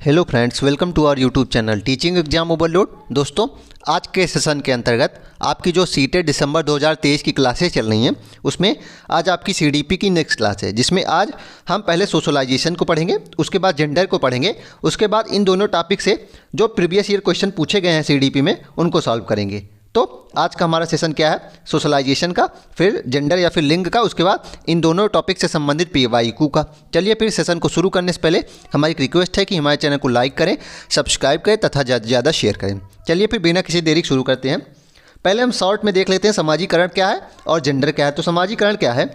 Hello friends, welcome to our YouTube channel teaching exam overload. दोस्तों, आज के session के अंतर्गत आपकी जो सीटेट दिसंबर 2023 की क्लासेस चल रही हैं उसमें आज आपकी सीडीपी की नेक्स्ट क्लास है, जिसमें आज हम पहले सोशलाइजेशन को पढ़ेंगे, उसके बाद जेंडर को पढ़ेंगे, उसके बाद इन दोनों टॉपिक से जो प्रीवियस ईयर क्वेश्चन पूछे गए हैं सीडीपी में उनको सॉल्व करेंगे। तो आज का हमारा सेशन क्या है? सोशलाइजेशन का, फिर जेंडर या फिर लिंग का, उसके बाद इन दोनों टॉपिक से संबंधित पीवाईक्यू का। चलिए फिर सेशन को शुरू करने से पहले हमारी एक रिक्वेस्ट है कि हमारे चैनल को लाइक करें, सब्सक्राइब करें तथा ज़्यादा से ज़्यादा शेयर करें। चलिए फिर बिना किसी देरी शुरू करते हैं। पहले हम शॉर्ट में देख लेते हैं समाजीकरण क्या है और जेंडर क्या है। तो समाजीकरण क्या है?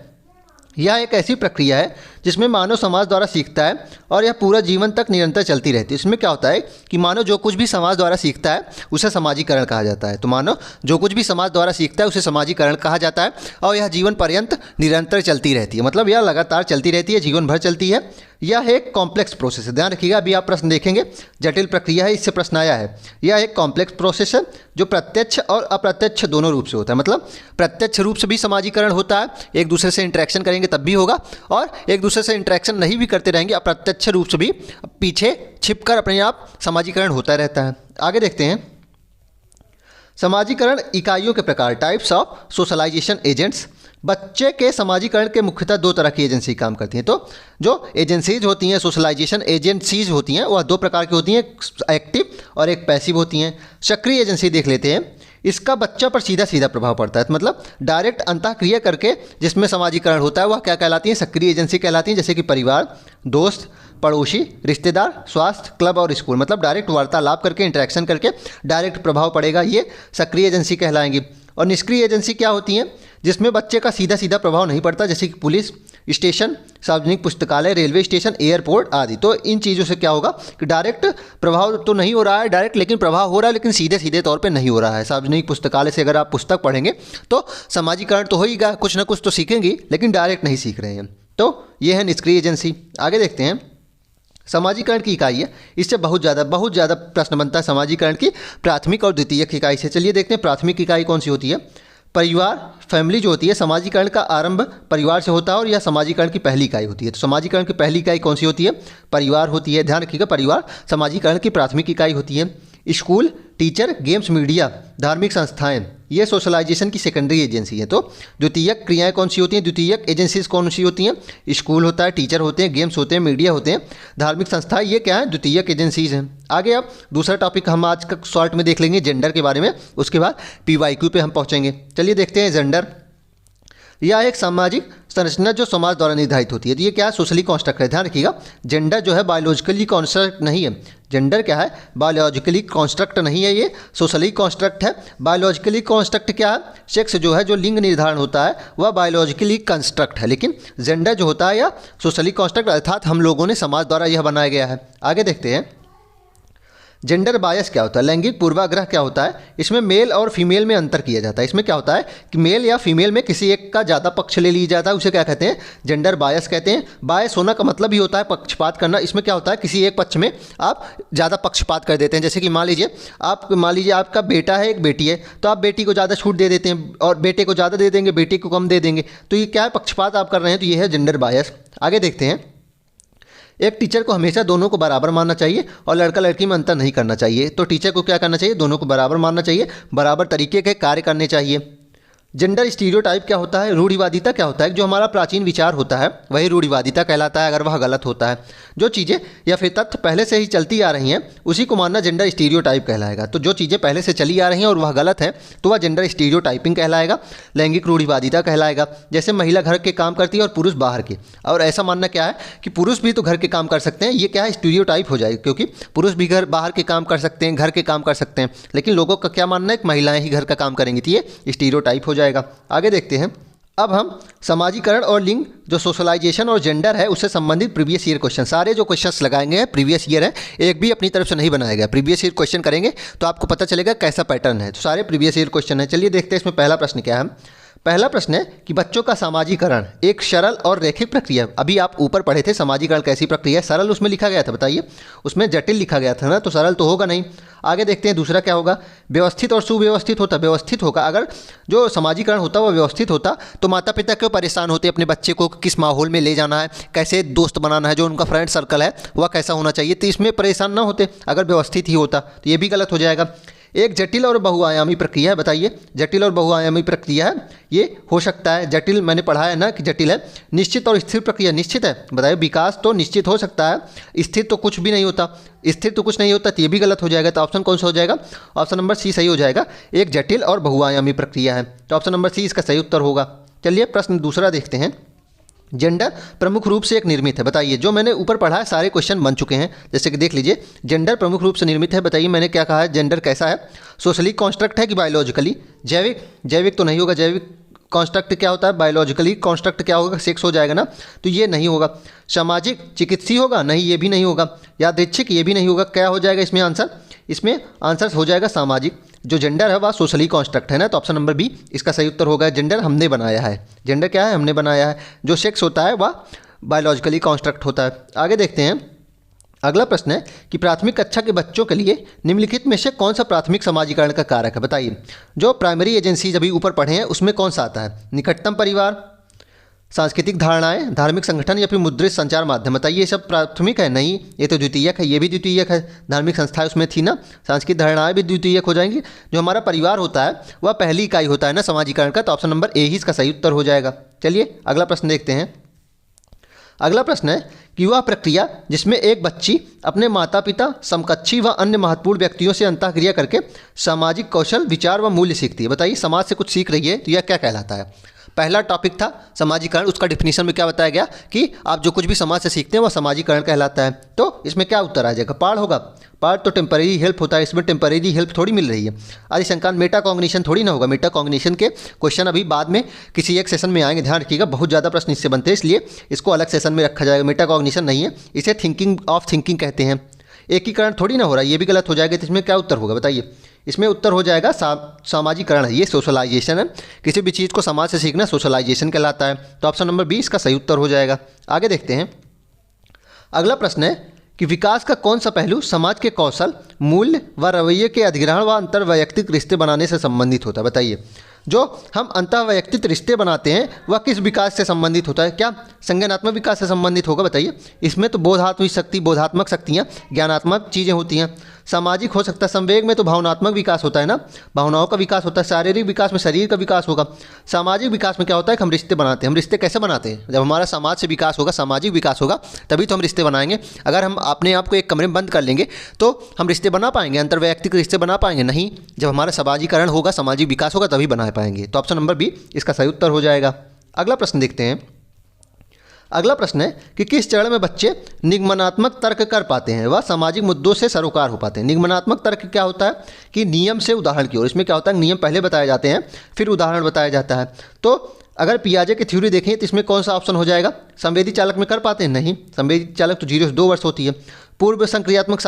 यह एक ऐसी प्रक्रिया है जिसमें मानव समाज द्वारा सीखता है और यह पूरा जीवन तक निरंतर चलती रहती है। इसमें क्या होता है कि मानव जो कुछ भी समाज द्वारा सीखता है उसे समाजीकरण कहा जाता है। तो मानव जो कुछ भी समाज द्वारा सीखता है उसे समाजीकरण कहा जाता है और यह जीवन पर्यंत निरंतर चलती रहती है। मतलब यह लगातार चलती रहती है, जीवन भर चलती है। यह एक कॉम्प्लेक्स प्रोसेस है। ध्यान रखिएगा, अभी आप प्रश्न देखेंगे, जटिल प्रक्रिया है, इससे प्रश्न आया है। यह एक कॉम्प्लेक्स प्रोसेस है जो प्रत्यक्ष और अप्रत्यक्ष दोनों रूप से होता है। मतलब प्रत्यक्ष रूप से भी समाजीकरण होता है, एक दूसरे से इंटरेक्शन करेंगे तब भी होगा, और एक दूसरे से इंटरेक्शन नहीं भी करते रहेंगे, अप्रत्यक्ष रूप से भी पीछे छिपकर अपने आप समाजीकरण होता रहता है। आगे देखते हैं। समाजीकरण इकाइयों के प्रकार, टाइप्स ऑफ सोशलाइजेशन एजेंट्स। बच्चे के समाजीकरण के मुख्यतः दो तरह की एजेंसी काम करती हैं। तो जो एजेंसीज होती हैं, सोशलाइजेशन एजेंसीज होती हैं, वह दो प्रकार की होती हैं, एक्टिव और एक पैसिव होती हैं। सक्रिय एजेंसी देख लेते हैं। इसका बच्चा पर सीधा सीधा प्रभाव पड़ता है, मतलब डायरेक्ट अंतःक्रिया करके जिसमें समाजीकरण होता है वह क्या कहलाती है? सक्रिय एजेंसी कहलाती है। जैसे कि परिवार, दोस्त, पड़ोसी, रिश्तेदार, स्वास्थ्य, क्लब और स्कूल। मतलब डायरेक्ट वार्तालाप करके, इंटरेक्शन करके डायरेक्ट प्रभाव पड़ेगा, ये सक्रिय एजेंसी कहलाएंगी। और निष्क्रिय एजेंसी क्या होती हैं? जिसमें बच्चे का सीधा सीधा प्रभाव नहीं पड़ता, जैसे कि पुलिस स्टेशन, सार्वजनिक पुस्तकालय, रेलवे स्टेशन, एयरपोर्ट आदि। तो इन चीज़ों से क्या होगा कि डायरेक्ट प्रभाव तो नहीं हो रहा है, डायरेक्ट लेकिन प्रभाव हो रहा है, लेकिन सीधे सीधे तौर पे नहीं हो रहा है। सार्वजनिक पुस्तकालय से अगर आप पुस्तक पढ़ेंगे तो समाजीकरण तो होगा, कुछ ना कुछ तो सीखेंगी, लेकिन डायरेक्ट नहीं सीख रहे हैं। तो ये है निष्क्रिय एजेंसी। आगे देखते हैं। समाजीकरण की इकाई है, इससे बहुत ज़्यादा प्रश्न बनता है समाजीकरण की प्राथमिक और द्वितीयक इकाई से। चलिए देखते हैं प्राथमिक इकाई कौन सी होती है। परिवार, फैमिली जो होती है, समाजीकरण का आरंभ परिवार से होता है और यह समाजीकरण की पहली इकाई होती है। तो समाजीकरण की पहली इकाई कौन सी होती है? परिवार होती है। ध्यान रखिएगा, परिवार समाजीकरण की प्राथमिक इकाई होती है। स्कूल, टीचर, गेम्स, मीडिया, धार्मिक संस्थाएं, ये सोशलाइजेशन की सेकेंडरी एजेंसी है। तो द्वितीयक क्रियाएं कौन सी होती हैं? द्वितीयक एजेंसीज कौन सी होती हैं? स्कूल होता है, टीचर होते हैं, गेम्स होते हैं, मीडिया होते हैं, धार्मिक संस्थाएं, ये क्या है? द्वितीयक एजेंसीज हैं। आगे अब दूसरा टॉपिक हम आज का शॉर्ट में देख लेंगे, जेंडर के बारे में, उसके बाद पीवाईक्यू पे हम पहुंचेंगे। चलिए देखते हैं जेंडर। यह एक सामाजिक संरचना जो समाज द्वारा निर्धारित होती है। तो ये क्या है? सोशली कॉन्स्ट्रक्ट है। ध्यान रखिएगा, जेंडर जो है बायोलॉजिकली कॉन्स्ट्रक्ट नहीं है। जेंडर क्या है? बायोलॉजिकली कॉन्स्ट्रक्ट नहीं है, ये सोशली कॉन्स्ट्रक्ट है। बायोलॉजिकली कॉन्स्ट्रक्ट क्या है? सेक्स जो है, जो लिंग निर्धारण होता है, वह बायोलॉजिकली कंस्ट्रक्ट है, लेकिन जेंडर जो होता है या सोशली कॉन्स्ट्रक्ट, अर्थात हम लोगों ने समाज द्वारा यह बनाया गया है। आगे देखते हैं। जेंडर बायस क्या होता है? लैंगिक पूर्वाग्रह क्या होता है? इसमें मेल और फीमेल में अंतर किया जाता है। इसमें क्या होता है कि मेल या फीमेल में किसी एक का ज़्यादा पक्ष ले लिया जाता है, उसे क्या कहते हैं? जेंडर बायस कहते हैं। बायस होना का मतलब ही होता है पक्षपात करना। इसमें क्या होता है, किसी एक पक्ष में आप ज़्यादा पक्षपात कर देते हैं। जैसे कि मान लीजिए आपका बेटा है, एक बेटी है, तो आप बेटी को ज़्यादा छूट दे देते हैं और बेटे को ज़्यादा दे देंगे, बेटी को कम दे देंगे। तो ये क्या है? पक्षपात आप कर रहे हैं। तो ये है जेंडर बायस। आगे देखते हैं। एक टीचर को हमेशा दोनों को बराबर मानना चाहिए और लड़का लड़की में अंतर नहीं करना चाहिए। तो टीचर को क्या करना चाहिए? दोनों को बराबर मानना चाहिए, बराबर तरीके के कार्य करने चाहिए। जेंडर स्टीरियोटाइप क्या होता है? रूढ़िवादिता क्या होता है? जो हमारा प्राचीन विचार होता है वही रूढ़िवादिता कहलाता है, अगर वह गलत होता है। जो चीज़ें या फिर तथ्य पहले से ही चलती आ रही हैं उसी को मानना जेंडर स्टीरियोटाइप कहलाएगा। तो जो चीज़ें पहले से चली आ रही हैं और वह गलत है तो वह जेंडर स्टीरियोटाइपिंग कहलाएगा, लैंगिक रूढ़िवादिता कहलाएगा। जैसे महिला घर के काम करती है और पुरुष बाहर के, और ऐसा मानना क्या है कि पुरुष भी तो घर के काम कर सकते हैं, ये क्या है? स्टीरियोटाइप हो जाएगा, क्योंकि पुरुष भी बाहर के काम कर सकते हैं, घर के काम कर सकते हैं, लेकिन लोगों का क्या मानना है कि महिलाएं ही घर का काम करेंगी, तो ये स्टीरियोटाइप हो जाएगा। आगे देखते हैं। अब हम समाजीकरण और लिंग, जो सोशलाइजेशन और जेंडर है, उससे संबंधित प्रीवियस ईयर क्वेश्चन, सारे जो क्वेश्चंस लगाएंगे हैं प्रीवियस ईयर है, एक भी अपनी तरफ से नहीं बनाया गया। प्रीवियस ईयर क्वेश्चन करेंगे तो आपको पता चलेगा कैसा पैटर्न है। तो सारे प्रीवियस ईयर क्वेश्चन है। चलिए देखते हैं इसमें पहला प्रश्न क्या है। पहला प्रश्न है कि बच्चों का सामाजिकरण एक सरल और रैखिक प्रक्रिया है। अभी आप ऊपर पढ़े थे सामाजिकरण कैसी प्रक्रिया है, सरल उसमें लिखा गया था, बताइए उसमें जटिल लिखा गया था ना, तो सरल तो होगा नहीं। आगे देखते हैं दूसरा क्या होगा, व्यवस्थित और सुव्यवस्थित होता। व्यवस्थित होगा, अगर जो सामाजिकरण होता वह व्यवस्थित होता तो माता पिता क्यों परेशान होते अपने बच्चे को किस माहौल में ले जाना है, कैसे दोस्त बनाना है, जो उनका फ्रेंड सर्कल है वह कैसा होना चाहिए, तो इसमें परेशान ना होते अगर व्यवस्थित ही होता। तो ये भी गलत हो जाएगा। एक जटिल और बहुआयामी प्रक्रिया है, बताइए जटिल और बहुआयामी प्रक्रिया है, ये हो सकता है। जटिल मैंने पढ़ा है ना कि जटिल है। निश्चित और स्थिर प्रक्रिया, निश्चित है, बताइए विकास तो निश्चित हो सकता है, स्थिर तो कुछ भी नहीं होता, स्थिर तो कुछ नहीं होता, तो ये भी गलत हो जाएगा। तो ऑप्शन कौन सा हो जाएगा, ऑप्शन नंबर सी सही हो जाएगा, एक जटिल और बहुआयामी प्रक्रिया है, तो ऑप्शन नंबर सी इसका सही उत्तर होगा। चलिए प्रश्न दूसरा देखते हैं। जेंडर प्रमुख रूप से एक निर्मित है, बताइए जो मैंने ऊपर पढ़ा है सारे क्वेश्चन बन चुके हैं, जैसे कि देख लीजिए जेंडर प्रमुख रूप से निर्मित है। बताइए मैंने क्या कहा है, जेंडर कैसा है, सोशली कॉन्स्ट्रक्ट है कि बायोलॉजिकली, जैविक, जैविक तो नहीं होगा, जैविक कॉन्स्ट्रक्ट क्या होता है, बायोलॉजिकली कॉन्स्ट्रक्ट क्या होगा, सेक्स हो जाएगा ना, तो ये नहीं होगा। सामाजिक चिकित्सीय होगा, नहीं ये भी नहीं होगा। यादृच्छिक, ये भी नहीं होगा। क्या हो जाएगा इसमें आंसर, इसमें आंसर हो जाएगा सामाजिक। जो जेंडर है वह सोशली कॉन्स्ट्रक्ट है ना, तो ऑप्शन नंबर बी इसका सही उत्तर होगा। जेंडर हमने बनाया है, जेंडर क्या है, हमने बनाया है। जो सेक्स होता है वह बायोलॉजिकली कॉन्स्ट्रक्ट होता है। आगे देखते हैं, अगला प्रश्न है कि प्राथमिक कक्षा के बच्चों के लिए निम्नलिखित में से कौन सा प्राथमिक समाजीकरण का कारक है, बताइए। जो प्राइमरी एजेंसीज अभी ऊपर पढ़े हैं उसमें कौन सा आता है, निकटतम परिवार, सांस्कृतिक धारणाएं, धार्मिक संगठन या फिर मुद्रित संचार माध्यम, बताइए ये सब प्राथमिक है, नहीं ये तो द्वितीयक है, ये भी द्वितीयक है। धार्मिक संस्थाएं उसमें थी ना, सांस्कृतिक धारणाएं भी द्वितीयक हो जाएंगी। जो हमारा परिवार होता है वह पहली इकाई होता है ना समाजीकरण का, तो ऑप्शन नंबर ए ही इसका सही उत्तर हो जाएगा। चलिए अगला प्रश्न देखते हैं। अगला प्रश्न है कि वह प्रक्रिया जिसमें एक बच्ची अपने माता पिता, समकक्षी व अन्य महत्वपूर्ण व्यक्तियों से अंतःक्रिया करके सामाजिक कौशल, विचार व मूल्य सीखती है, बताइए समाज से कुछ सीख रही है, तो यह क्या कहलाता है। पहला टॉपिक था समाजीकरण, उसका डिफिनीशन में क्या बताया गया कि आप जो कुछ भी समाज से सीखते हैं वह समाजीकरण कहलाता है। तो इसमें क्या उत्तर आ जाएगा, पार्ट होगा। पार्ट तो टेम्परेरी हेल्प होता है, इसमें टेम्परेरी हेल्प थोड़ी मिल रही है। आदि संकान मेटा कॉग्निशन थोड़ी ना होगा। मेटा कॉग्निशन के क्वेश्चन अभी बाद में किसी एक सेशन में आएंगे, ध्यान रखिएगा, बहुत ज़्यादा प्रश्न इससे बनते हैं, इसलिए इसको अलग सेशन में रखा जाएगा। मेटा कॉग्निशन नहीं है, इसे थिंकिंग ऑफ थिंकिंग कहते हैं। एकीकरण थोड़ी ना हो रहा है, ये भी गलत हो जाएगा। तो इसमें क्या उत्तर होगा, बताइए। इसमें उत्तर हो जाएगा सामाजिकरण है, ये सोशलाइजेशन है। किसी भी चीज़ को समाज से सीखना सोशलाइजेशन कहलाता है, तो ऑप्शन नंबर बी इसका सही उत्तर हो जाएगा। आगे देखते हैं। अगला प्रश्न है कि विकास का कौन सा पहलू समाज के कौशल, मूल्य व रवैये के अधिग्रहण व अंतर्वैयक्तिक रिश्ते बनाने से संबंधित होता है, बताइए। जो हम अंतःवैयक्तिक रिश्ते बनाते हैं वह किस विकास से संबंधित होता है, क्या संज्ञानात्मक विकास से संबंधित होगा, बताइए। इसमें तो बोधात्मक शक्ति, बोधात्मक शक्तियाँ, ज्ञानात्मक चीज़ें होती हैं। सामाजिक हो सकता है, संवेग में तो भावनात्मक विकास होता है ना, भावनाओं का विकास होता है। शारीरिक विकास में शरीर का विकास होगा। सामाजिक विकास में क्या होता है कि हम रिश्ते बनाते हैं। हम रिश्ते कैसे बनाते हैं, जब हमारा समाज से विकास होगा, सामाजिक विकास होगा, तभी तो हम रिश्ते बनाएंगे। अगर हम अपने आप को एक कमरे में बंद कर लेंगे तो हम रिश्ते बना पाएंगे, अंतर्वैयक्तिक रिश्ते बना पाएंगे नहीं। जब हमारा समाजीकरण होगा, सामाजिक विकास होगा, तभी बना पाएंगे। तो ऑप्शन नंबर बी इसका सही उत्तर हो जाएगा। अगला प्रश्न देखते हैं। अगला प्रश्न है कि किस चरण में बच्चे निगमनात्मक तर्क कर पाते हैं, वह सामाजिक मुद्दों से सरोकार हो पाते हैं। निगमनात्मक तर्क क्या होता है कि नियम से उदाहरण की ओर। इसमें क्या होता है, नियम पहले बताए जाते हैं फिर उदाहरण बताया जाता है। तो अगर पियाजे की थ्योरी देखें तो इसमें कौन सा ऑप्शन हो जाएगा, संवेदी चालक में कर पाते हैं, नहीं। संवेदी चालक तो 0 से 2 वर्ष होती है। पूर्व संक्रियात्मक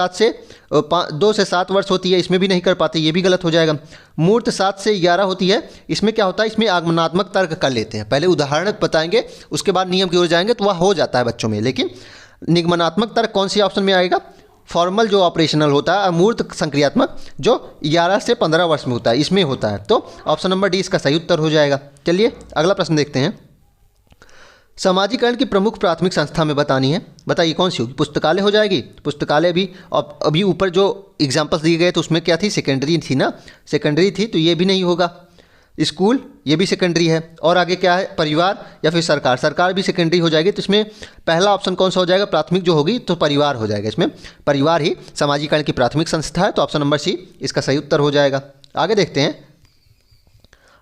2 से 7 वर्ष होती है, इसमें भी नहीं कर पाते, ये भी गलत हो जाएगा। मूर्त 7 से 11 होती है, इसमें क्या होता है, इसमें आगमनात्मक तर्क कर लेते हैं, पहले उदाहरण बताएंगे उसके बाद नियम की ओर जाएंगे, तो वह हो जाता है बच्चों में। लेकिन निगमनात्मक तर्क कौन सी ऑप्शन में आएगा, फॉर्मल जो ऑपरेशनल होता है, अमूर्त संक्रियात्मक जो 11 से 15 वर्ष में होता है, इसमें होता है। तो ऑप्शन नंबर डी इसका सही उत्तर हो जाएगा। चलिए अगला प्रश्न देखते हैं। समाजीकरण की प्रमुख प्राथमिक संस्था में बतानी है, बताइए कौन सी होगी। पुस्तकालय हो जाएगी, पुस्तकालय भी। अभी ऊपर जो एग्जाम्पल्स दिए गए तो उसमें क्या थी, सेकेंडरी थी ना, सेकेंडरी थी, तो ये भी नहीं होगा। स्कूल ये भी सेकेंडरी है। और आगे क्या है, परिवार या फिर सरकार, सरकार भी सेकेंडरी हो जाएगी। तो इसमें पहला ऑप्शन कौन सा हो जाएगा, प्राथमिक जो होगी तो परिवार हो जाएगा। इसमें परिवार ही समाजीकरण की प्राथमिक संस्था है, तो ऑप्शन नंबर सी इसका सही उत्तर हो जाएगा। आगे देखते हैं।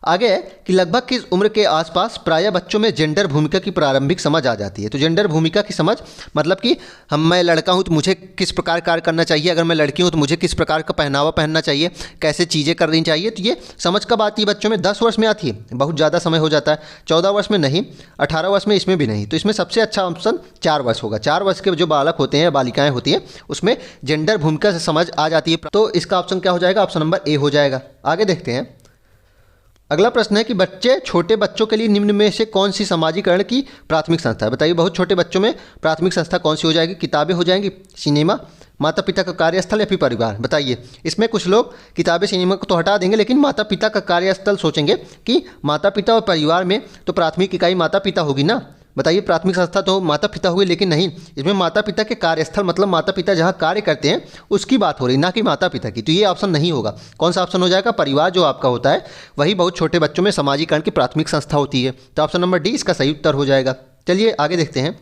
आगे है कि लगभग किस उम्र के आसपास प्रायः बच्चों में जेंडर भूमिका की प्रारंभिक समझ आ जाती है। तो जेंडर भूमिका की समझ मतलब कि मैं लड़का हूँ तो मुझे किस प्रकार कार्य करना चाहिए, अगर मैं लड़की हूँ तो मुझे किस प्रकार का पहनावा पहनना चाहिए, कैसे चीज़ें करनी चाहिए। तो ये समझ कब आती है बच्चों में, 10 वर्ष में आती है, बहुत ज़्यादा समय हो जाता है। 14 वर्ष में नहीं, 18 वर्ष में इसमें भी नहीं। तो इसमें सबसे अच्छा ऑप्शन 4 वर्ष होगा। 4 वर्ष के जो बालक होते हैं, बालिकाएँ होती हैं, उसमें जेंडर भूमिका से समझ आ जाती है। तो इसका ऑप्शन क्या हो जाएगा, ऑप्शन नंबर ए हो जाएगा। आगे देखते हैं। अगला प्रश्न है कि छोटे बच्चों के लिए निम्न में से कौन सी समाजीकरण की प्राथमिक संस्था है? बताइए, बहुत छोटे बच्चों में प्राथमिक संस्था कौन सी हो जाएगी? किताबें हो जाएंगी, सिनेमा, माता पिता का कार्यस्थल या फिर परिवार? बताइए, इसमें कुछ लोग किताबें सिनेमा को तो हटा देंगे, लेकिन माता पिता का कार्यस्थल सोचेंगे कि माता पिता और परिवार में तो प्राथमिक इकाई माता पिता होगी ना। बताइए, प्राथमिक संस्था तो माता पिता हुए, लेकिन नहीं, इसमें माता पिता के कार्यस्थल मतलब माता पिता जहाँ कार्य करते हैं उसकी बात हो रही, ना कि माता पिता की। तो ये ऑप्शन नहीं होगा। कौन सा ऑप्शन हो जाएगा? परिवार जो आपका होता है वही बहुत छोटे बच्चों में समाजीकरण की प्राथमिक संस्था होती है। तो ऑप्शन नंबर डी इसका सही उत्तर हो जाएगा। चलिए आगे देखते हैं।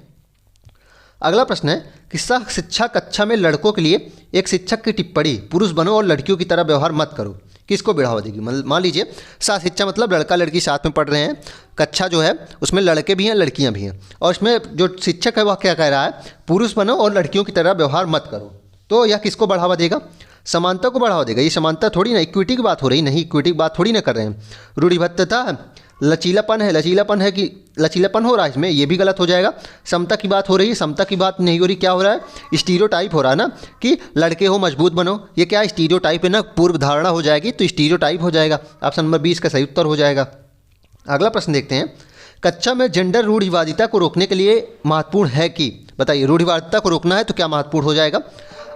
अगला प्रश्न है कि सह शिक्षा कक्षा में लड़कों के लिए एक शिक्षक की टिप्पणी, पुरुष बनो और लड़कियों की तरह व्यवहार मत करो, किसको बढ़ावा देगी? मान लीजिए सह शिक्षा मतलब लड़का लड़की साथ में पढ़ रहे हैं, कक्षा जो है उसमें लड़के भी हैं लड़कियां भी हैं, और इसमें जो शिक्षक है वह क्या कह रहा है? पुरुष बनो और लड़कियों की तरह व्यवहार मत करो। तो यह किसको बढ़ावा देगा? समानता को बढ़ावा देगा। ये समानता थोड़ी ना, इक्विटी की बात हो रही, नहीं इक्विटी की बात थोड़ी ना कर रहे हैं। रूढ़िबद्धता, लचीलापन है कि लचीलापन हो रहा है इसमें, ये भी गलत हो जाएगा। समता की बात हो रही है, समता की बात नहीं हो रही। क्या हो रहा है? स्टीरियोटाइप हो रहा है ना, कि लड़के हो मजबूत बनो। ये क्या स्टीरियोटाइप है ना, पूर्व धारणा हो जाएगी, तो स्टीरियोटाइप हो जाएगा। ऑप्शन नंबर 20 का सही उत्तर हो जाएगा। अगला प्रश्न देखते हैं। कक्षा में जेंडर रूढ़िवादिता को रोकने के लिए महत्वपूर्ण है कि? बताइए, रूढ़िवादिता को रोकना है तो क्या महत्वपूर्ण हो जाएगा?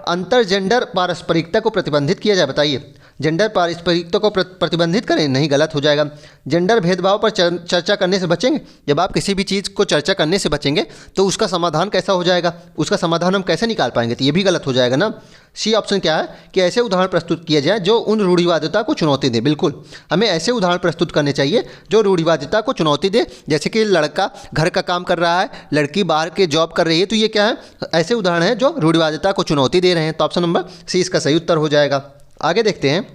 अंतर जेंडर पारस्परिकता को प्रतिबंधित किया जाए। बताइए, जेंडर पारस्परिकता को प्रतिबंधित करें? नहीं, गलत हो जाएगा। जेंडर भेदभाव पर चर्चा करने से बचेंगे। जब आप किसी भी चीज़ को चर्चा करने से बचेंगे तो उसका समाधान कैसा हो जाएगा? उसका समाधान हम कैसे निकाल पाएंगे? तो ये भी गलत हो जाएगा ना। सी ऑप्शन क्या है कि ऐसे उदाहरण प्रस्तुत किए जाए जो उन रूढ़िवादिता को चुनौती दे। बिल्कुल, हमें ऐसे उदाहरण प्रस्तुत करने चाहिए जो रूढ़िवादिता को चुनौती दे, जैसे कि लड़का घर का काम कर रहा है, लड़की बाहर के जॉब कर रही है। तो ये क्या है? ऐसे उदाहरण हैं जो रूढ़िवादिता को चुनौती दे रहे हैं। तो ऑप्शन नंबर सी इसका सही उत्तर हो जाएगा। आगे देखते हैं।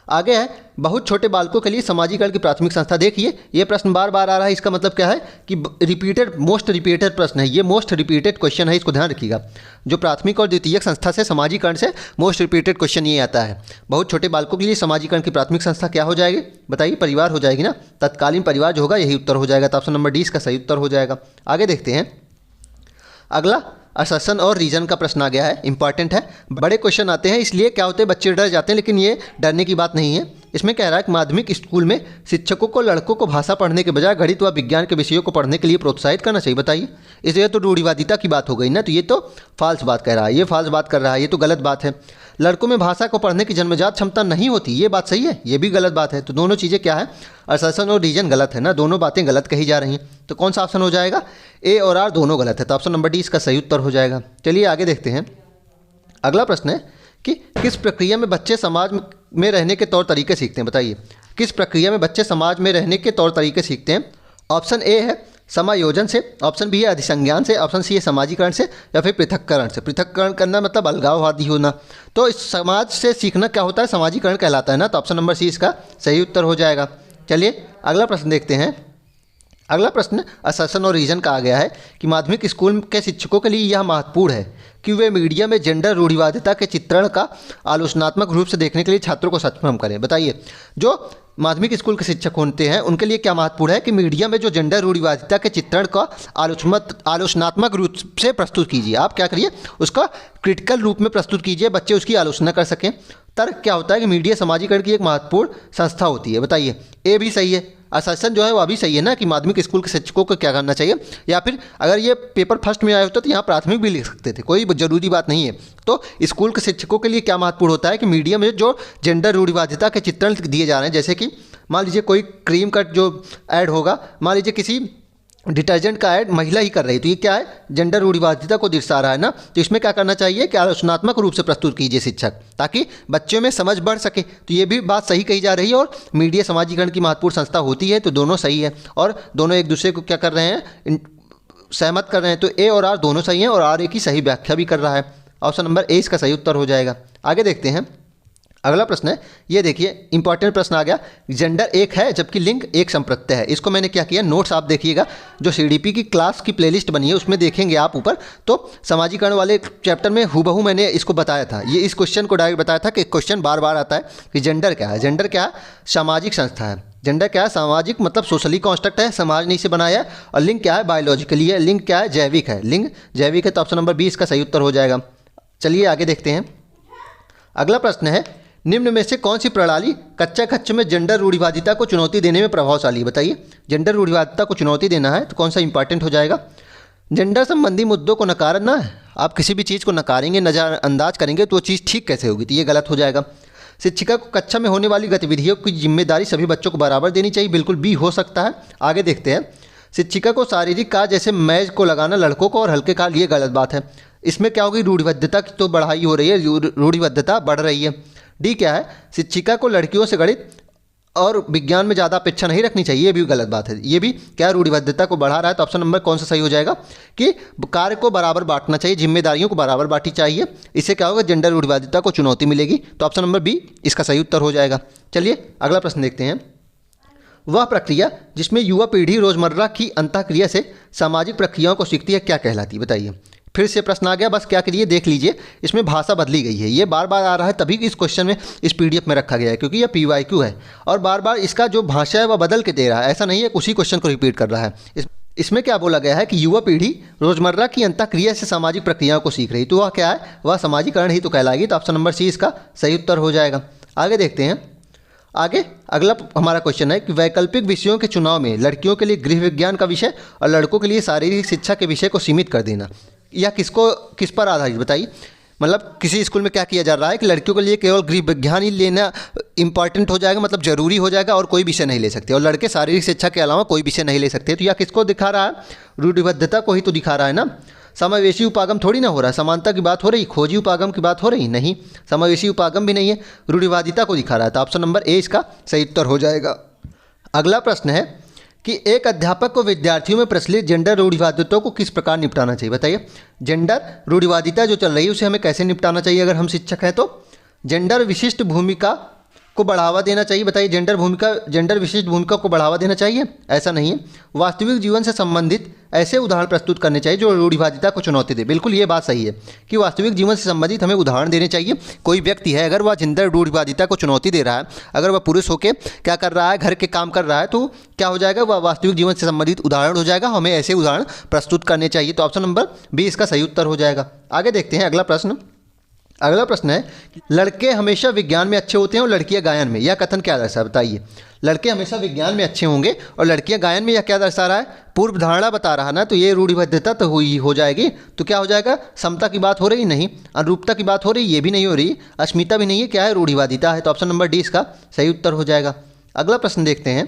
आगे है बहुत छोटे बालकों के लिए समाजीकरण की प्राथमिक संस्था। देखिए, ये प्रश्न बार बार आ रहा है। इसका मतलब क्या है कि मोस्ट रिपीटेड प्रश्न है, ये मोस्ट रिपीटेड क्वेश्चन है, इसको ध्यान रखिएगा। जो प्राथमिक और द्वितीयक संस्था से समाजीकरण से मोस्ट रिपीटेड क्वेश्चन ये आता है। बहुत छोटे बालकों के लिए समाजीकरण की प्राथमिक संस्था क्या हो जाएगी? बताइए, परिवार हो जाएगी ना। तत्कालीन परिवार जो होगा यही उत्तर हो जाएगा। तो ऑप्शन नंबर डी इसका सही उत्तर हो जाएगा। आगे देखते हैं। अगला असर्शन और रीजन का प्रश्न आ गया है, इंपॉर्टेंट है। बड़े क्वेश्चन आते हैं, इसलिए क्या होते हैं बच्चे डर जाते हैं, लेकिन ये डरने की बात नहीं है। इसमें कह रहा है कि माध्यमिक स्कूल में शिक्षकों को लड़कों को भाषा पढ़ने के बजाय गणित व विज्ञान के विषयों को पढ़ने के लिए प्रोत्साहित करना चाहिए। बताइए, इसलिए तो रूढ़िवादिता की बात हो गई ना, तो ये तो फॉल्स बात कह रहा है, ये फॉल्स बात कर रहा है, ये तो गलत बात है। लड़कों में भाषा को पढ़ने की जन्मजात क्षमता नहीं होती, ये बात सही है, ये भी गलत बात है। तो दोनों चीज़ें क्या है? असर्शन और रीजन गलत है ना, दोनों बातें गलत कही जा रही हैं। तो कौन सा ऑप्शन हो जाएगा? ए और आर दोनों गलत है। तो ऑप्शन नंबर डी इसका सही उत्तर हो जाएगा। चलिए आगे देखते हैं। अगला प्रश्न है कि किस प्रक्रिया में बच्चे समाज में रहने के तौर तरीके सीखते हैं? बताइए, किस प्रक्रिया में बच्चे समाज में रहने के तौर तरीके सीखते हैं? ऑप्शन ए है समायोजन से, ऑप्शन बी है अधिसंज्ञान से, ऑप्शन सी है समाजीकरण से, या फिर पृथक्करण से। पृथक्करण करना मतलब अलगाववादी होना। तो इस समाज से सीखना क्या होता है? समाजीकरण कहलाता है ना। तो ऑप्शन नंबर सी इसका सही उत्तर हो जाएगा। चलिए अगला प्रश्न देखते हैं। अगला प्रश्न असर्शन और रीजन का आ गया है कि माध्यमिक स्कूल के शिक्षकों के लिए यह महत्वपूर्ण है कि वे मीडिया में जेंडर रूढ़िवादिता के चित्रण का आलोचनात्मक रूप से देखने के लिए छात्रों को सक्षम करें। बताइए, जो माध्यमिक स्कूल के शिक्षक होते हैं उनके लिए क्या महत्वपूर्ण है कि मीडिया में जो जेंडर रूढ़िवादिता के चित्रण का आलोचनात्मक रूप से प्रस्तुत कीजिए। आप क्या करिए, उसका क्रिटिकल रूप में प्रस्तुत कीजिए, बच्चे उसकी आलोचना कर सकें। तर्क क्या होता है कि मीडिया समाजीकरण की एक महत्वपूर्ण संस्था होती है। बताइए, ए भी सही है, असर्शन जो है वह भी सही है ना कि माध्यमिक स्कूल के शिक्षकों को क्या करना चाहिए, या फिर अगर ये पेपर फर्स्ट में आया होता तो यहाँ प्राथमिक भी लिख सकते थे, कोई जरूरी बात नहीं है। तो स्कूल के शिक्षकों के लिए क्या महत्वपूर्ण होता है कि मीडिया में जो जेंडर रूढ़िवादिता के चित्रण दिए जा रहे हैं, जैसे कि मान लीजिए कोई क्रीम का जो ऐड होगा, मान लीजिए किसी डिटर्जेंट का ऐड महिला ही कर रही, तो ये क्या है? जेंडर रूढ़िवादिता को दर्शा रहा है ना। तो इसमें क्या करना चाहिए कि आलोचनात्मक रूप से प्रस्तुत कीजिए शिक्षक, ताकि बच्चों में समझ बढ़ सके। तो ये भी बात सही कही जा रही है, और मीडिया समाजीकरण की महत्वपूर्ण संस्था होती है। तो दोनों सही है, और दोनों एक दूसरे को क्या कर रहे हैं? सहमत कर रहे हैं। तो ए और आर दोनों सही हैं, और आर ए की सही व्याख्या भी कर रहा है। ऑप्शन नंबर ए इसका सही उत्तर हो जाएगा। आगे देखते हैं। अगला प्रश्न है, ये देखिए इंपॉर्टेंट प्रश्न आ गया। जेंडर एक है जबकि लिंग एक संप्रत्यय है। इसको मैंने क्या किया, नोट्स आप देखिएगा, जो सीडीपी की क्लास की प्लेलिस्ट बनी है उसमें देखेंगे आप ऊपर, तो समाजीकरण वाले चैप्टर में हूबहू मैंने इसको बताया था। ये इस क्वेश्चन को डायरेक्ट बताया था कि क्वेश्चन बार बार आता है कि जेंडर क्या है। जेंडर क्या है? सामाजिक संस्था है। जेंडर क्या है? सामाजिक मतलब सोशली कॉन्स्ट्रक्ट है, समाज ने इसे बनाया है। और लिंग क्या है? बायोलॉजिकली है। लिंग क्या है? जैविक है। लिंग जैविक है। तो ऑप्शन नंबर 20 का सही उत्तर हो जाएगा। चलिए आगे देखते हैं। अगला प्रश्न है, निम्न में से कौन सी प्रणाली कच्चा खच्च में जेंडर रूढ़िवादिता को चुनौती देने में प्रभावशाली है? बताइए, जेंडर रूढ़िवादिता को चुनौती देना है तो कौन सा इंपॉर्टेंट हो जाएगा? जेंडर संबंधी मुद्दों को नकारना है। आप किसी भी चीज़ को नकारेंगे, नज़रअंदाज करेंगे तो वो चीज़ ठीक कैसे होगी? तो ये गलत हो जाएगा। शिक्षिका को कक्षा में होने वाली गतिविधियों की जिम्मेदारी सभी बच्चों को बराबर देनी चाहिए, बिल्कुल बी हो सकता है। आगे देखते हैं, शिक्षिका को शारीरिक कार्य जैसे मैज को लगाना लड़कों को और हल्के कार्य, ये गलत बात है। इसमें क्या होगी? रूढ़िबद्धता की तो बढ़ाई हो रही है, रूढ़िबद्धता बढ़ रही है। डी क्या है? शिक्षिका को लड़कियों से गणित और विज्ञान में ज़्यादा अपेक्षा नहीं रखनी चाहिए, ये भी गलत बात है। ये भी क्या रूढ़िबद्धता को बढ़ा रहा है। तो ऑप्शन नंबर कौन सा सही हो जाएगा कि कार्य को बराबर बांटना चाहिए, जिम्मेदारियों को बराबर बांटी चाहिए। इससे क्या होगा? जेंडर रूढ़िवादिता को चुनौती मिलेगी। तो ऑप्शन नंबर बी इसका सही उत्तर हो जाएगा। चलिए अगला प्रश्न देखते हैं। वह प्रक्रिया जिसमें युवा पीढ़ी रोजमर्रा की अंतःक्रिया से सामाजिक प्रक्रियाओं को सीखती है क्या कहलाती है? बताइए। फिर से प्रश्न आ गया, बस क्या करिए देख लीजिए, इसमें भाषा बदली गई है। ये बार बार आ रहा है, तभी इस क्वेश्चन में इस पीडीएफ में रखा गया है, क्योंकि ये पीवाईक्यू है और बार बार इसका जो भाषा है वह बदल के दे रहा है। ऐसा नहीं है उसी क्वेश्चन को रिपीट कर रहा है। इसमें क्या बोला गया है कि युवा पीढ़ी रोजमर्रा की अंतःक्रिया से सामाजिक प्रक्रियाओं को सीख रही, तो वह क्या है? वह सामाजिकरण ही तो कहलाएगी। तो ऑप्शन नंबर सी इसका सही उत्तर हो जाएगा। आगे देखते हैं। आगे अगला हमारा क्वेश्चन है कि वैकल्पिक विषयों के चुनाव में लड़कियों के लिए गृह विज्ञान का विषय और लड़कों के लिए शारीरिक शिक्षा के विषय को सीमित कर देना, या किस पर आधारित? बताइए। मतलब किसी स्कूल में क्या किया जा रहा है कि लड़कियों के लिए केवल गृह विज्ञान ही लेना इंपॉर्टेंट हो जाएगा, मतलब जरूरी हो जाएगा और कोई विषय नहीं ले सकते, और लड़के शारीरिक शिक्षा के अलावा कोई विषय नहीं ले सकते। तो यह किसको दिखा रहा है? रूढ़िबद्धता को ही तो दिखा रहा है ना। समावेशी उपागम थोड़ी ना हो रहा है, समानता की बात हो रही, खोजी उपागम की बात हो रही नहीं, समावेशी उपागम भी नहीं है, रूढ़िवादिता को दिखा रहा है। तो ऑप्शन नंबर ए इसका सही उत्तर हो जाएगा। अगला प्रश्न है कि एक अध्यापक को विद्यार्थियों में प्रचलित जेंडर रूढ़िवादिता को किस प्रकार निपटाना चाहिए? बताइए। जेंडर रूढ़िवादिता जो चल रही है उसे हमें कैसे निपटाना चाहिए अगर हम शिक्षक हैं? तो जेंडर विशिष्ट भूमिका को बढ़ावा देना चाहिए। बताइए, जेंडर विशिष्ट भूमिका को बढ़ावा देना चाहिए? ऐसा नहीं है। वास्तविक जीवन से संबंधित ऐसे उदाहरण प्रस्तुत करने चाहिए जो रूढ़िवादिता को चुनौती दे। बिल्कुल ये बात सही है कि वास्तविक जीवन से संबंधित हमें उदाहरण देने चाहिए। कोई व्यक्ति है अगर वह जेंडर रूढ़िवादिता को चुनौती दे रहा है, अगर वह पुरुष होकर क्या कर रहा है, घर के काम कर रहा है, तो क्या हो जाएगा? वह वास्तविक जीवन से संबंधित उदाहरण हो जाएगा। हमें ऐसे उदाहरण प्रस्तुत करने चाहिए। तो ऑप्शन नंबर बी इसका सही उत्तर हो जाएगा। आगे देखते हैं अगला प्रश्न। अगला प्रश्न है, लड़के हमेशा विज्ञान में अच्छे होते हैं और लड़कियां गायन में, यह कथन क्या दर्शा? बताइए। लड़के हमेशा विज्ञान में अच्छे होंगे और लड़कियां गायन में, यह क्या दर्शा रहा है? पूर्व धारणा बता रहा ना, तो ये रूढ़िबद्धता तो हुई हो जाएगी। तो क्या हो जाएगा? समता की बात हो रही नहीं, अनुरूपता की बात हो रही, ये भी नहीं हो रही, अस्मिता भी नहीं है, क्या है? रूढ़िवादिता है। तो ऑप्शन नंबर डी इसका सही उत्तर हो जाएगा। अगला प्रश्न देखते हैं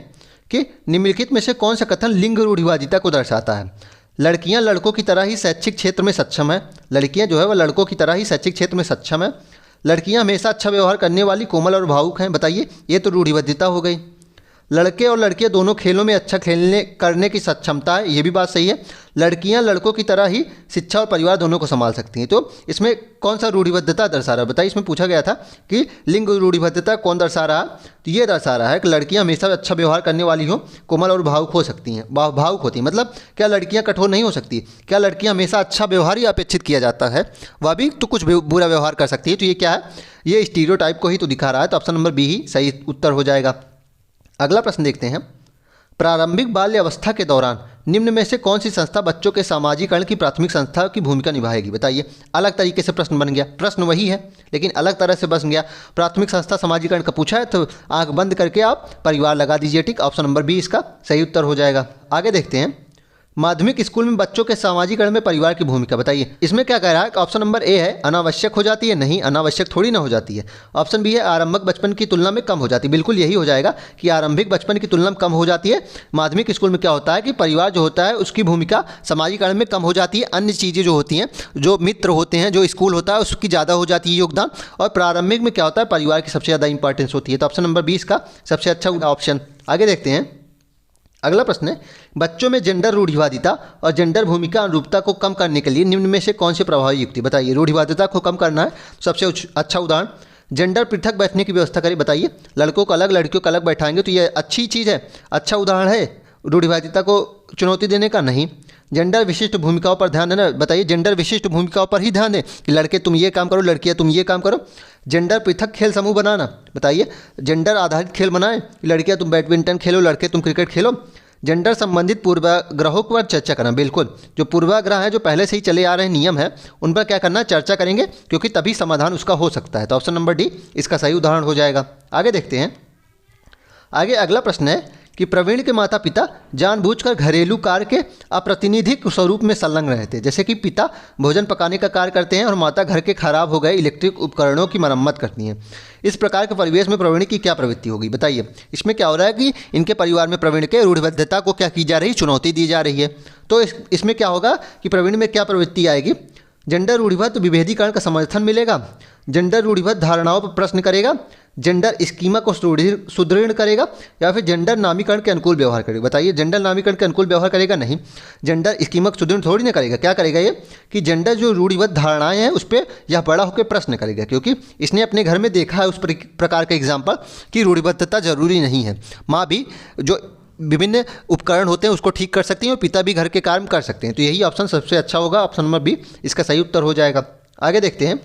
कि निम्नलिखित में से कौन सा कथन लिंग रूढ़िवादिता को दर्शाता है? लड़कियां लड़कों की तरह ही शैक्षिक क्षेत्र में सक्षम है। लड़कियां जो है वह लड़कों की तरह ही शैक्षिक क्षेत्र में सक्षम है। लड़कियां हमेशा अच्छा व्यवहार करने वाली, कोमल और भावुक हैं। बताइए, ये तो रूढ़िबद्धता हो गई। लड़के और लड़कियां दोनों खेलों में अच्छा करने की सक्षमता है, ये भी बात सही है। लड़कियां लड़कों की तरह ही शिक्षा और परिवार दोनों को संभाल सकती हैं। तो इसमें कौन सा रूढ़िबद्धता दर्शा रहा है? बताइए। इसमें पूछा गया था कि लिंग रूढ़िबद्धता कौन दर्शा रहा है, तो ये दर्शा रहा है कि लड़कियां हमेशा अच्छा व्यवहार करने वाली हों, कोमल और भावुक हो सकती हैं, भावुक होती हैं। मतलब क्या लड़कियां कठोर नहीं हो सकती? क्या लड़कियां हमेशा अच्छा व्यवहार ही अपेक्षित किया जाता है? वह भी तो कुछ बुरा व्यवहार कर सकती है। तो ये क्या है? ये स्टीरियोटाइप को ही तो दिखा रहा है। तो ऑप्शन नंबर बी ही सही उत्तर हो जाएगा। अगला प्रश्न देखते हैं। प्रारंभिक बाल्य अवस्था के दौरान निम्न में से कौन सी संस्था बच्चों के सामाजिकरण की प्राथमिक संस्था की भूमिका निभाएगी? बताइए। अलग तरीके से प्रश्न बन गया, प्रश्न वही है लेकिन अलग तरह से बन गया। प्राथमिक संस्था समाजीकरण का पूछा है तो आंख बंद करके आप परिवार लगा दीजिए, ठीक। ऑप्शन नंबर बी इसका सही उत्तर हो जाएगा। आगे देखते हैं। माध्यमिक स्कूल में बच्चों के सामाजिकरण में परिवार की भूमिका बताइए। इसमें क्या कह रहा है? ऑप्शन नंबर ए है अनावश्यक हो जाती है। नहीं, अनावश्यक थोड़ी ना हो जाती है। ऑप्शन बी है आरंभिक बचपन की तुलना में कम हो जाती है। बिल्कुल यही हो जाएगा कि आरंभिक बचपन की तुलना में कम हो जाती है। माध्यमिक स्कूल में क्या होता है कि परिवार जो होता है उसकी भूमिका सामाजिकरण में कम हो जाती है। अन्य चीज़ें जो होती हैं, जो मित्र होते हैं, जो स्कूल होता है उसकी ज़्यादा हो जाती है योगदान। और प्रारंभिक में क्या होता है? परिवार की सबसे ज़्यादा इंपॉर्टेंस होती है। तो ऑप्शन नंबर 20 का सबसे अच्छा ऑप्शन। आगे देखते हैं। अगला प्रश्न है, बच्चों में जेंडर रूढ़िवादिता और जेंडर भूमिका अनुरूपता को कम करने के लिए निम्न में से कौन से प्रभावी युक्ति? बताइए। रूढ़िवादिता को कम करना है, सबसे अच्छा उदाहरण जेंडर पृथक बैठने की व्यवस्था करें। बताइए। लड़कों को अलग, लड़कियों को अलग बैठाएंगे तो ये अच्छी चीज़ है, अच्छा उदाहरण है रूढ़िवादिता को चुनौती देने का? नहीं। जेंडर विशिष्ट भूमिकाओं पर ध्यान देना। बताइए। जेंडर विशिष्ट भूमिकाओं पर ही ध्यान दें कि लड़के तुम ये काम करो, लड़कियां तुम ये काम करो। जेंडर पृथक खेल समूह बनाना। बताइए। जेंडर आधारित खेल बनाएं, लड़कियां तुम बैडमिंटन खेलो, लड़के तुम क्रिकेट खेलो। जेंडर संबंधित पूर्वाग्रहों पर चर्चा करना। बिल्कुल, जो पूर्वाग्रह है, जो पहले से ही चले आ रहे नियम है, उन पर क्या करना, चर्चा करेंगे, क्योंकि तभी समाधान उसका हो सकता है। तो ऑप्शन नंबर डी इसका सही उदाहरण हो जाएगा। आगे देखते हैं। आगे अगला प्रश्न है कि प्रवीण के माता पिता जानबूझकर घरेलू कार्य के अप्रातिनिधिक स्वरूप में संलग्न रहते हैं। जैसे कि पिता भोजन पकाने का कार्य करते हैं और माता घर के खराब हो गए इलेक्ट्रिक उपकरणों की मरम्मत करती हैं। इस प्रकार के परिवेश में प्रवीण की क्या प्रवृत्ति होगी, बताइए। इसमें क्या हो रहा है कि इनके परिवार में प्रवीण के रूढ़िबद्धता को क्या की जा रही, चुनौती दी जा रही है। तो इसमें क्या होगा कि प्रवीण में क्या प्रवृत्ति आएगी, जेंडर रूढ़िबद्ध विभेदीकरण का समर्थन मिलेगा, जेंडर रूढ़िबद्ध धारणाओं पर प्रश्न करेगा, जेंडर स्कीमा को सुदृढ़ करेगा, या फिर जेंडर नामीकरण के अनुकूल व्यवहार करेगा। बताइए, जेंडर नामीकरण के अनुकूल व्यवहार करेगा? नहीं, जेंडर स्कीमा को सुदृढ़ थोड़ी ना करेगा। क्या करेगा ये कि जेंडर जो रूढ़िबद्ध धारणाएं हैं उस पर यह बड़ा होकर प्रश्न करेगा, क्योंकि इसने अपने घर में देखा है उस प्रकार का एग्जाम्पल कि रूढ़िबद्धता जरूरी नहीं है। माँ भी जो विभिन्न उपकरण होते हैं उसको ठीक कर सकती हैं और पिता भी घर के काम कर सकते हैं। तो यही ऑप्शन सबसे अच्छा होगा, ऑप्शन नंबर बी इसका सही उत्तर हो जाएगा। आगे देखते हैं।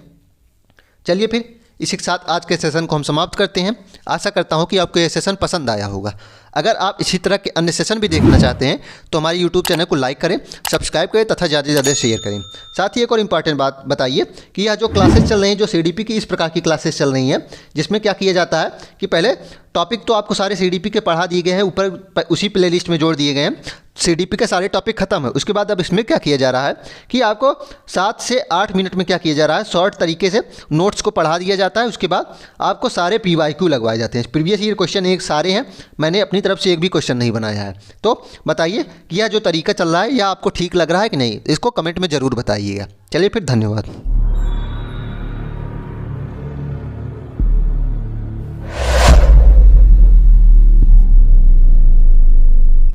चलिए फिर इसी के साथ आज के सेशन को हम समाप्त करते हैं। आशा करता हूं कि आपको ये सेशन पसंद आया होगा। अगर आप इसी तरह के अन्य सेशन भी देखना चाहते हैं तो हमारे यूट्यूब चैनल को लाइक करें, सब्सक्राइब करें तथा ज़्यादा से ज़्यादा शेयर करें। साथ ही एक और इम्पॉर्टेंट बात बताइए कि यह जो क्लासेस चल रही हैं, जो सीडीपी की इस प्रकार की क्लासेस चल रही हैं, जिसमें क्या किया जाता है कि पहले टॉपिक तो आपको सारे सीडीपी के पढ़ा दिए गए हैं, ऊपर उसी प्लेलिस्ट में जोड़ दिए गए हैं, सीडीपी के सारे टॉपिक खत्म है। उसके बाद अब इसमें क्या किया जा रहा है कि आपको 7 से 8 मिनट में क्या किया जा रहा है, शॉर्ट तरीके से नोट्स को पढ़ा दिया जाता है। उसके बाद आपको सारे पीवाईक्यू लगवाए जाते हैं। प्रीवियस ईयर क्वेश्चन एक सारे हैं, मैंने अपनी तरफ से एक भी क्वेश्चन नहीं बनाया है। तो बताइए कि यह जो तरीका चल रहा है यह आपको ठीक लग रहा है कि नहीं, इसको कमेंट में ज़रूर बताइएगा। चलिए फिर, धन्यवाद।